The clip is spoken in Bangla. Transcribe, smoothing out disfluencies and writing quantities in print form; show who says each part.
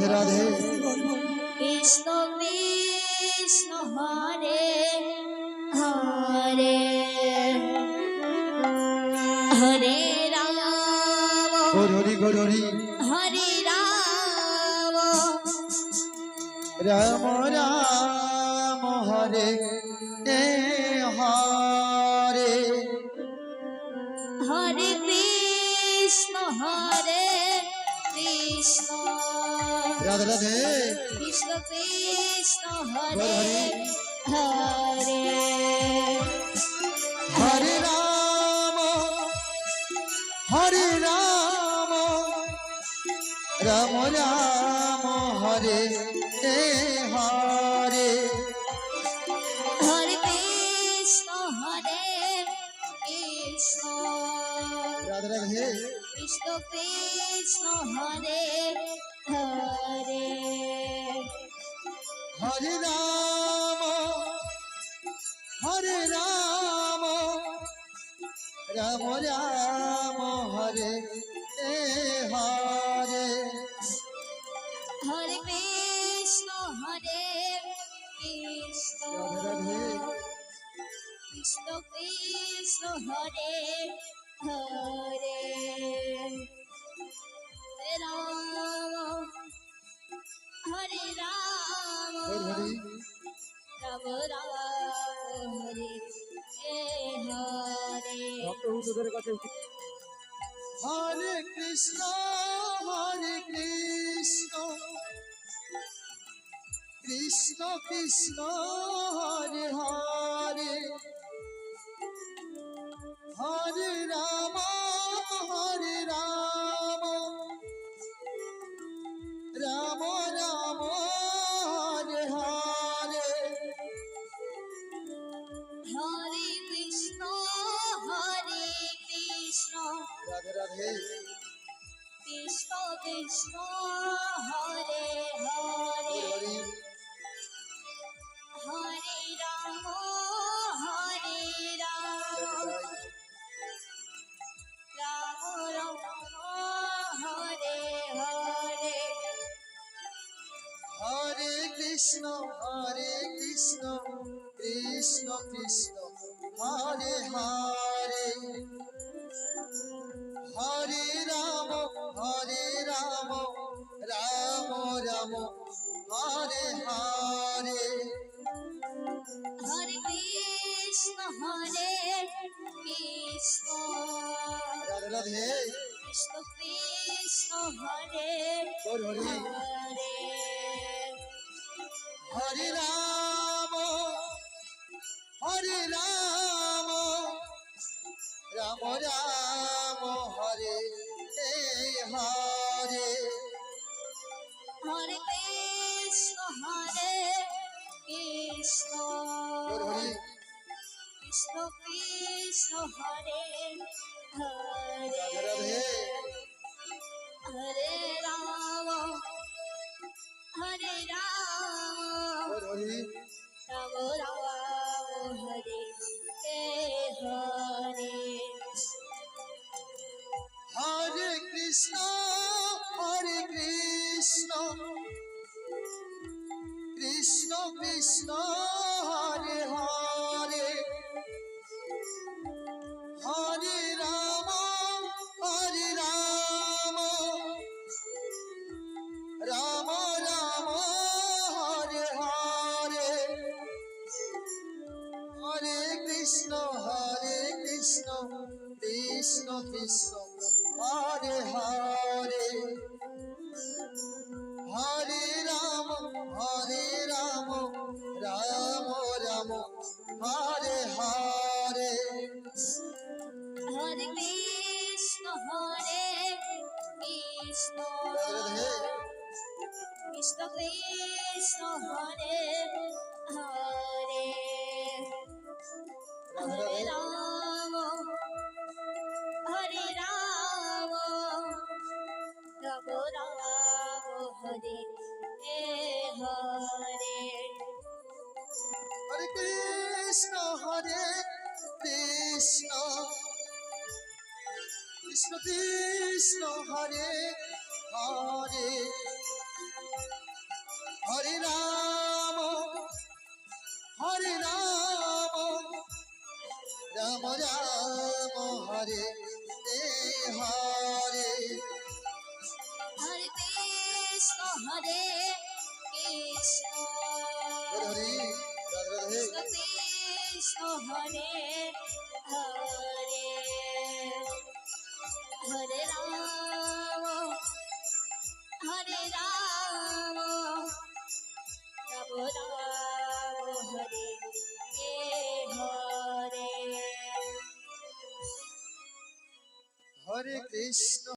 Speaker 1: রাধে রাধে।
Speaker 2: কৃষ্ণ কৃষ্ণ হরে হরে হরে রাম
Speaker 1: হরি হরি
Speaker 2: হরে রাম
Speaker 1: রাম রাম হরে হরে
Speaker 2: হরে কৃষ্ণ হরে কৃষ্ণ
Speaker 1: রাধে রাধে।
Speaker 2: কৃষ্ণ কৃষ্ণ হরে হরে
Speaker 1: হরে রাম রাম রাম হরে হরে
Speaker 2: হরে কৃষ্ণ হরে কৃষ্ণ
Speaker 1: রাধে রাধে।
Speaker 2: কৃষ্ণ কৃষ্ণ হরে হরে
Speaker 1: হরে রাম রাম রাম হরে হরে
Speaker 2: হরে কৃষ্ণ হরে কৃষ্ণ
Speaker 1: রাধে রাধে।
Speaker 2: কৃষ্ণ কৃষ্ণ হরে হরে রাম হরে রাম
Speaker 1: হরি
Speaker 2: রাম রাম হরে হরে
Speaker 1: ভক্তদের কাছে হরে কৃষ্ণ কৃষ্ণ কৃষ্ণ হরে হরে হরে রাম রাম রাম হরে হরে
Speaker 2: হরে কৃষ্ণ
Speaker 1: রাধে রাধে।
Speaker 2: কৃষ্ণ কৃষ্ণ হরে হরে
Speaker 1: হরি
Speaker 2: হরে রাম রাম রাম হরে হরে
Speaker 1: হরে কৃষ্ণ কৃষ্ণ কৃষ্ণ হরে হরে হরে রাম রাম রাম হরে হরে
Speaker 2: হরে কৃষ্ণ
Speaker 1: রাধে রাধে।
Speaker 2: কৃষ্ণ কৃষ্ণ হরে
Speaker 1: হরি
Speaker 2: হরে
Speaker 1: হরে রাম রাম রাম হরে হরে
Speaker 2: হরে কৃষ্ণ কৃষ্ণ
Speaker 1: হরি
Speaker 2: কৃষ্ণ কৃষ্ণ হরে হরে
Speaker 1: রাধে রাধে।
Speaker 2: হরে রাম
Speaker 1: হরি
Speaker 2: রাম রাম হরে হরে
Speaker 1: হরে কৃষ্ণ কৃষ্ণ কৃষ্ণ হরে হরে হরে রাম রাম রাম হরে হরে হরে কৃষ্ণ কৃষ্ণ কৃষ্ণ হরে হরে হরে রাম রাম রাম হরে হরে
Speaker 2: হরে কৃষ্ণ কৃষ্ণ
Speaker 1: রাধে
Speaker 2: কৃষ্ণ কৃষ্ণ হরে হরে
Speaker 1: রাধে
Speaker 2: হরে
Speaker 1: রাধে।
Speaker 2: রাম রাম রাম হরে হরে
Speaker 1: হরে কৃষ্ণ কৃষ্ণ কৃষ্ণ কৃষ্ণ হরে হরে হরে রাম রাম রাম হরে হরে
Speaker 2: হরে কৃষ্ণ হরে কৃষ্ণ
Speaker 1: হরে রাধে রাধে
Speaker 2: কৃষ্ণ হরে হরে হরে রাম হরে রাম রাম রাম হরে হরে
Speaker 1: হরে কৃষ্ণ